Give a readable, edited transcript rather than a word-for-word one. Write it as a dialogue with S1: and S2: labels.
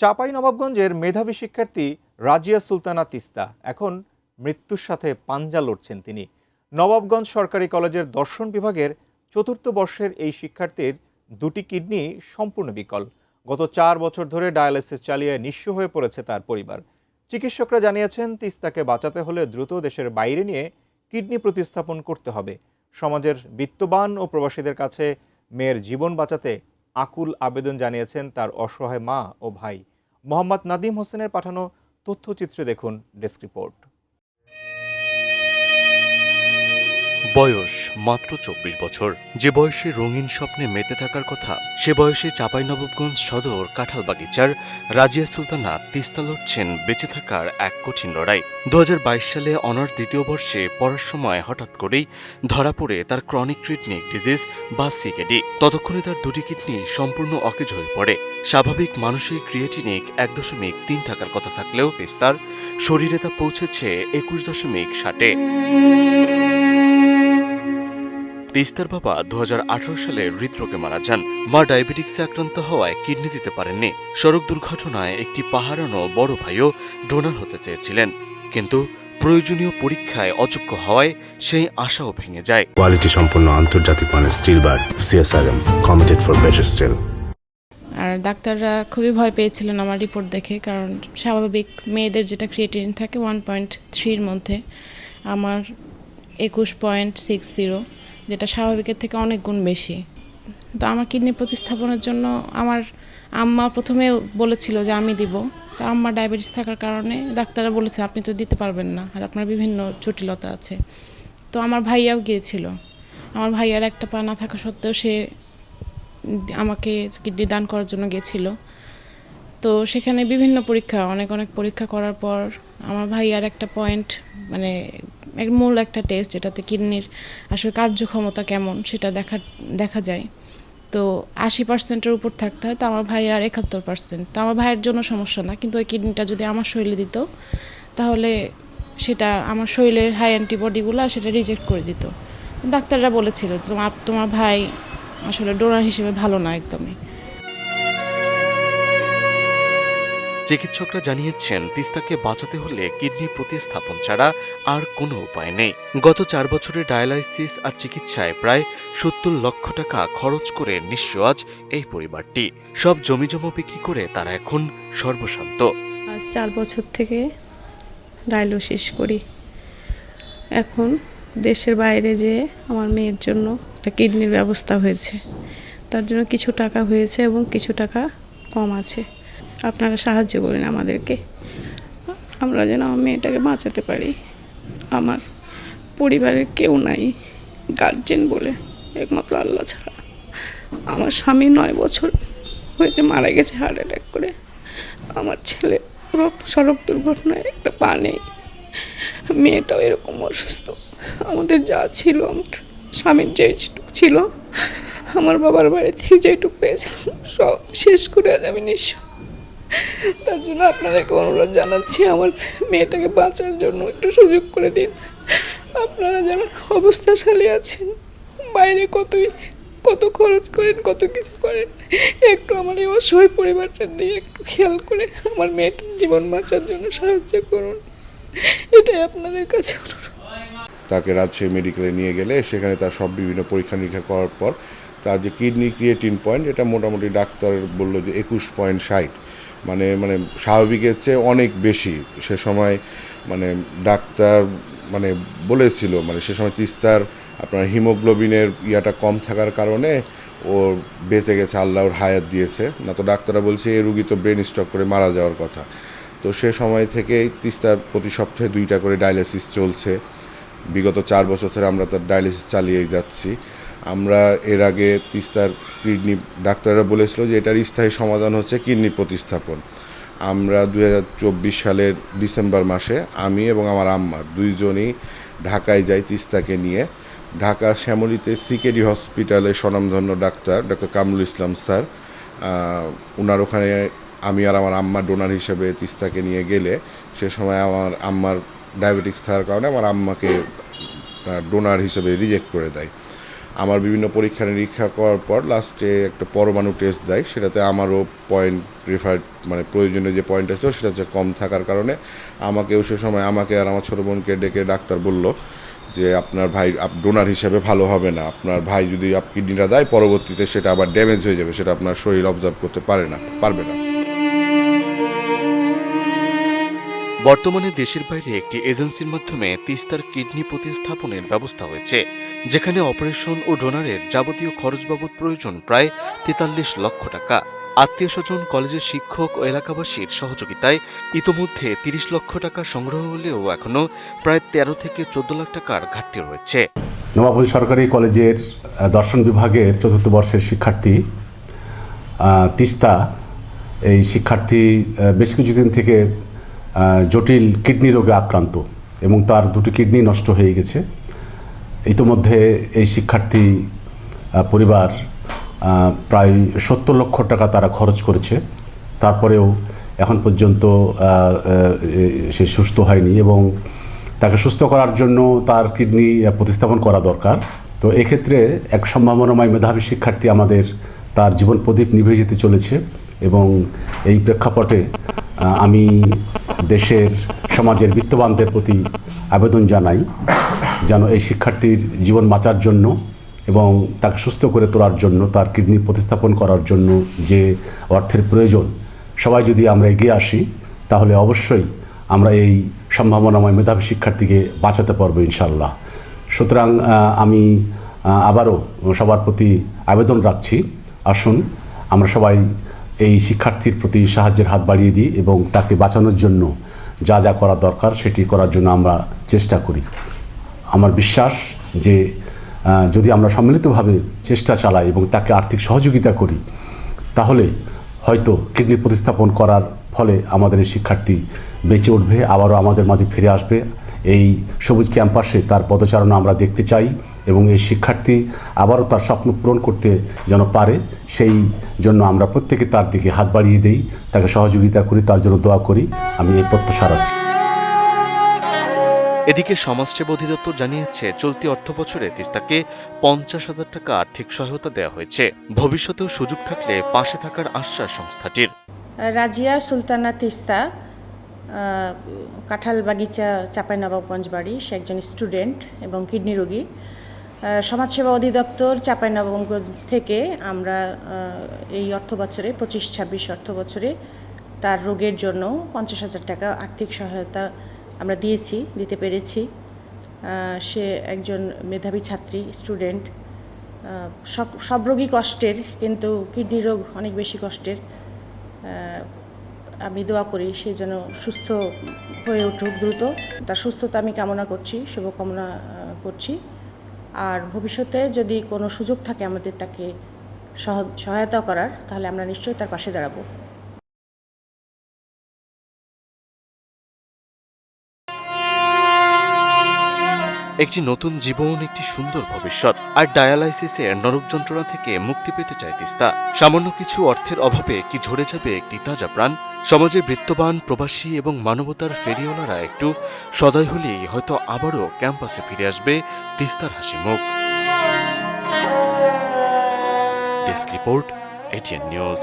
S1: চাঁপাইনবাবগঞ্জের মেধাবী শিক্ষার্থী রাজিয়া সুলতানা তিস্তা এখন মৃত্যুর সাথে পাঞ্জা লড়ছেন তিনি। নবাবগঞ্জ সরকারি কলেজের দর্শন বিভাগের চতুর্থ বর্ষের এই শিক্ষার্থীর দুটি কিডনি সম্পূর্ণ বিকল। গত 4 বছর ধরে ডায়ালিসিস চালিয়ে নিঃস্ব হয়ে পড়েছে তার পরিবার। চিকিৎসকরা জানিয়েছেন তিস্তাকে বাঁচাতে হলে দ্রুত দেশের বাইরে নিয়ে কিডনি প্রতিস্থাপন করতে হবে। সমাজের বিত্তবান ও প্রবাসীদের কাছে মেয়ের জীবন বাঁচাতে আকুল আবেদন জানিয়েছেন তার অসহায় মা ও ভাই। মোহাম্মদ নাদিম হোসেনের পাঠানো তথ্যচিত্রে দেখুন ডেস্ক রিপোর্ট।
S2: বয়স মাত্র ২৪ বছর। যে বয়সে রঙিন স্বপ্নে মেতে থাকার কথা, সে বয়সে চাঁপাইনবাবগঞ্জ সদর কাঁঠালবাগিচার রাজিয়া সুলতানা তিস্তা লড়ছেন বেঁচে থাকার এক কঠিন লড়াই। ২০২২ সালে অনার্স দ্বিতীয় বর্ষে পড়ার সময় হঠাৎ করেই ধরা পড়ে তার ক্রনিক কিডনি ডিজিজ বা সিকেডি। ততক্ষণে তার দুটি কিডনি সম্পূর্ণ অকেজ হয়ে পড়ে। স্বাভাবিক মানসিক ক্রিয়েটিনিক ১.৩ থাকার কথা থাকলেও তিস্তার শরীরে তা পৌঁছেছে ২১.৬০। তিস্তার বাবা ২০১৮ সালে হৃদরোগে মারা যান। মা ডায়াবেটিক্সে আক্রান্ত হওয়ায় কিডনি দিতে পারেননি। সড়ক দুর্ঘটনায় একটি পাহারানো বড় ভাইও ডোনার হতে চেয়েছিলেন, কিন্তু প্রয়োজনীয় পরীক্ষায় অযোগ্য হওয়ায় সেই আশাও ভেঙে যায়।
S3: কোয়ালিটি সম্পন্ন আন্তর্জাতিক মানের steel bar CSRM, committed for better steel.
S4: আর ডাক্তাররা খুবই ভয় পেয়েছিলেন আমার রিপোর্ট দেখে, কারণ স্বাভাবিক মেয়েদের যেটা ক্রিয়েটিনিন থাকে 1.3-র মধ্যে, আমার 21.60, যেটা স্বাভাবিকের থেকে অনেক গুণ বেশি। তো আমার কিডনি প্রতিস্থাপনের জন্য আমার আম্মা প্রথমে বলেছিল যে আমি দিব, তো আম্মা ডায়াবেটিস থাকার কারণে ডাক্তাররা বলেছে আপনি তো দিতে পারবেন না, আর আপনার বিভিন্ন জটিলতা আছে। তো আমার ভাইয়াও গিয়েছিল। আমার ভাইয়ার একটা পা না থাকা সত্ত্বেও সে আমাকে কিডনি দান করার জন্য গেছিল। তো সেখানে বিভিন্ন পরীক্ষা, অনেক পরীক্ষা করার পর আমার ভাইয়ার একটা পয়েন্ট, মানে মূল একটা টেস্ট, যেটাতে কিডনির আসলে কার্যক্ষমতা কেমন সেটা দেখা যায়। তো 80%-এর উপর থাকতে হয়, তো আমার ভাইয়ার 71%। তো আমার ভাইয়ের জন্য সমস্যা না, কিন্তু ওই কিডনিটা যদি আমার শরীরে দিত তাহলে সেটা আমার শরীরের হাই অ্যান্টিবডিগুলো সেটা রিজেক্ট করে দিত। ডাক্তাররা বলেছিল তোমার ভাই আসলে ডোনার হিসেবে ভালো না একদমই।
S2: চিকিৎসকরা জানিয়েছেন তিস্তাকে বাঁচাতে হলে কিডনি প্রতিস্থাপন ছাড়া আর কোনো উপায় নেই। গত 4 বছরের ডায়ালাইসিস আর চিকিৎসায় প্রায় ৭০ লক্ষ টাকা খরচ করে নিঃস্ব আজ এই পরিবারটি। সব জমিজমা বিক্রি করে তারা এখন সর্বশান্ত।
S5: আজ 4 বছর থেকে ডায়ালিসিস করি। এখন দেশের বাইরে যেয়ে আমার মেয়ের জন্য একটা কিডনির ব্যবস্থা হয়েছে, তার জন্য কিছু টাকা হয়েছে এবং কিছু টাকা কম আছে। আপনারা সাহায্য করেন আমাদেরকে, আমরা যেন আমার মেয়েটাকে বাঁচাতে পারি। আমার পরিবারের কেউ নাই, গার্জেন বলে একমাত্র আল্লাহ ছাড়া। আমার স্বামী 9 বছর হয়েছে মারা গেছে হার্ট অ্যাটাক করে। আমার ছেলে সড়ক দুর্ঘটনায় একটা পা নেই, মেয়েটাও এরকম অসুস্থ। আমাদের যা ছিল, আমার স্বামীর যেটুকু ছিল, আমার বাবার বাড়ি থেকে যেটুকু পেয়েছিলাম সব শেষ করে আজ আমি নিঃস্ব। তার জন্য আপনাদেরকে অনুরোধ জানাচ্ছি, আমার মেয়েটাকে বাঁচার জন্য একটু সুযোগ করে দিন। আপনারা যারা অবস্থাশালী আছেন, বাইরে কত খরচ করেন, কত কিছু করেন, একটু আমার এই অসহায় পরিবারটা দিয়ে একটু খেয়াল করে আমার মেয়েটার জীবন বাঁচার জন্য সাহায্য করুন, এটাই আপনাদের কাছে অনুরোধ।
S6: তাকে রাজশাহী মেডিকেলে নিয়ে গেলে সেখানে তার সব বিভিন্ন পরীক্ষা নিরীক্ষা করার পর তার যে কিডনি ক্রিয়েটিন পয়েন্ট, এটা মোটামুটি ডাক্তার বললো যে 21.60, মানে স্বাভাবিকের চেয়ে অনেক বেশি। সে সময় ডাক্তার বলেছিল, সে সময় তিস্তার আপনার হিমোগ্লোবিনের ইয়াটা কম থাকার কারণে ও বেঁচে গেছে, আল্লাহর হায়াত দিয়েছে, না তো ডাক্তাররা বলছে এই রুগী তো ব্রেন স্ট্রোক করে মারা যাওয়ার কথা। তো সে সময় থেকেই তিস্তার প্রতি সপ্তাহে 2টা করে ডায়ালিসিস চলছে। বিগত 4 বছর ধরে আমরা তার ডায়ালিসিস চালিয়ে যাচ্ছি। আমরা এর আগে তিস্তার কিডনি, ডাক্তাররা বলেছিল যে এটার স্থায়ী সমাধান হচ্ছে কিডনি প্রতিস্থাপন। আমরা 2024 সালের ডিসেম্বর মাসে আমি এবং আমার আম্মা দুইজনই ঢাকায় যাই তিস্তাকে নিয়ে। ঢাকা শ্যামলীতে সিকেডি হসপিটালে স্বনামধন্য ডাক্তার কামরুল ইসলাম স্যার, ওনার ওখানে আমি আর আমার আম্মা ডোনার হিসেবে তিস্তাকে নিয়ে গেলে, সে সময় আমার আম্মার ডায়াবেটিক্স থাকার কারণে আমার আম্মাকে ডোনার হিসেবে রিজেক্ট করে দেয়। আমার বিভিন্ন পরীক্ষা নিরীক্ষা করার পর লাস্টে একটা পরমাণু টেস্ট দেয়, সেটাতে আমারও পয়েন্ট মানে প্রয়োজনীয় যে পয়েন্ট আছে সেটা হচ্ছে কম থাকার কারণে আমাকেও সে সময় আমাকে আর আমার ছোটো বোনকে ডেকে ডাক্তার বলল যে আপনার ভাই ডোনার হিসাবে ভালো হবে না, আপনার ভাই যদি কিডনিটা দেয় পরবর্তীতে সেটা আবার ড্যামেজ হয়ে যাবে, সেটা আপনার শরীর অবজার্ভ করতে পারবে না।
S2: বর্তমানে দেশের বাইরে একটি এজেন্সির মাধ্যমে তিস্তার কিডনি প্রতিস্থাপনের ব্যবস্থা হয়েছে, যেখানে অপারেশন ও ডোনারের যাবতীয় খরচ বাবদ প্রয়োজন প্রায় ৪৩ লক্ষ টাকা। আত্মীয় স্বজন, কলেজের শিক্ষক ও এলাকাবাসীর সহযোগিতায় ইতোমধ্যে ৩০ লক্ষ টাকা সংগ্রহ হলেও এখনো প্রায় ১৩ থেকে ১৪ লাখ টাকার ঘাটতি রয়েছে।
S7: নবাবগঞ্জ সরকারি কলেজের দর্শন বিভাগের ৪র্থ বর্ষের শিক্ষার্থী তিস্তা, এই শিক্ষার্থী বেশ কিছুদিন থেকে জটিল কিডনি রোগে আক্রান্ত এবং তার দুটি কিডনি নষ্ট হয়ে গেছে। ইতিমধ্যে এই শিক্ষার্থী পরিবার প্রায় ৭০ লক্ষ টাকা তারা খরচ করেছে, তারপরেও এখন পর্যন্ত সে সুস্থ হয়নি এবং তাকে সুস্থ করার জন্য তার কিডনি প্রতিস্থাপন করা দরকার। তো এক্ষেত্রে এক সম্ভাবনাময় মেধাবী শিক্ষার্থী আমাদের তার জীবন প্রদীপ নিভে যেতে চলেছে এবং এই প্রেক্ষাপটে আমি দেশের সমাজের বিত্তবানদের প্রতি আবেদন জানাই যেন এই শিক্ষার্থীর জীবন বাঁচার জন্য এবং তাকে সুস্থ করে তোলার জন্য, তার কিডনি প্রতিস্থাপন করার জন্য যে অর্থের প্রয়োজন, সবাই যদি আমরা এগিয়ে আসি তাহলে অবশ্যই আমরা এই সম্ভাবনাময় মেধাবী শিক্ষার্থীকে বাঁচাতে পারবো ইনশাল্লাহ। সুতরাং আমি আবারও সবার প্রতি আবেদন রাখছি, আসুন আমরা সবাই এই শিক্ষার্থীর প্রতি সাহায্যের হাত বাড়িয়ে দিই এবং তাকে বাঁচানোর জন্য যা যা করা দরকার সেটি করার জন্য আমরা চেষ্টা করি। আমার বিশ্বাস যে যদি আমরা সম্মিলিতভাবে চেষ্টা চালাই এবং তাকে আর্থিক সহযোগিতা করি তাহলে হয়তো কিডনি প্রতিস্থাপন করার ফলে আমাদের এই শিক্ষার্থী বেঁচে উঠবে, আবারও আমাদের মাঝে ফিরে আসবে। এই সবুজ ক্যাম্পাসে তার পদচারণা আমরা দেখতে চাই এবং এই শিক্ষার্থী আবারও তার স্বপ্ন পূরণ করতে যেন পারে, সেই জন্য আমরা প্রত্যেকে তার দিকে হাত বাড়িয়ে দিই, তাকে সহযোগিতা করি, তার জন্য দোয়া করি। আমি এই প্রত্যাশা রাখছি।
S2: এদিকে সমাজসেবা অধিদপ্তর জানিয়েছে চলতি অর্থবছরে তিস্তাকে ৫০,০০০ টাকা আর্থিক সহায়তা দেওয়া হয়েছে। ভবিষ্যতেও সুযোগ থাকলে পাশে থাকার আশ্বাস সংস্থাটির।
S8: রাজিয়া সুলতানা তিস্তা, কাঁঠালবাগিচা, চাঁপাইনবাবগঞ্জ বাড়ি। সে একজন স্টুডেন্ট এবং কিডনি রোগী। সমাজসেবা অধিদপ্তর চাঁপাইনবাবগঞ্জ থেকে আমরা এই অর্থবছরে ২৫-২৬ অর্থবছরে তার রোগের জন্য ৫০,০০০ টাকা আর্থিক সহায়তা আমরা দিতে পেরেছি। সে একজন মেধাবী ছাত্রী, স্টুডেন্ট। সব রোগই কষ্টের, কিন্তু কিডনি রোগ অনেক বেশি কষ্টের। আমি দোয়া করি সে যেন সুস্থ হয়ে উঠুক দ্রুত। তার সুস্থতা আমি কামনা করছি, শুভকামনা করছি। আর ভবিষ্যতে যদি কোনো সুযোগ থাকে আমাদের তাকে সহায়তা করার, তাহলে আমরা নিশ্চয়ই তার পাশে দাঁড়াবো।
S2: একটি নতুন জীবন, একটি সুন্দর ভবিষ্যৎ। আর ডায়ালাইসিসের নরক যন্ত্রণা থেকে মুক্তি পেতে চায় তিস্তা। সামান্য কিছু অর্থের অভাবে কি ঝরে যাবে একটি তাজা প্রাণ? সমাজে বৃত্তবান, প্রবাসী এবং মানবতার ফেরিওয়ালারা একটু সদয় হলেই হয়তো আবারও ক্যাম্পাসে ফিরে আসবে তিস্তার হাসি মুখ। Desk report, ATN news.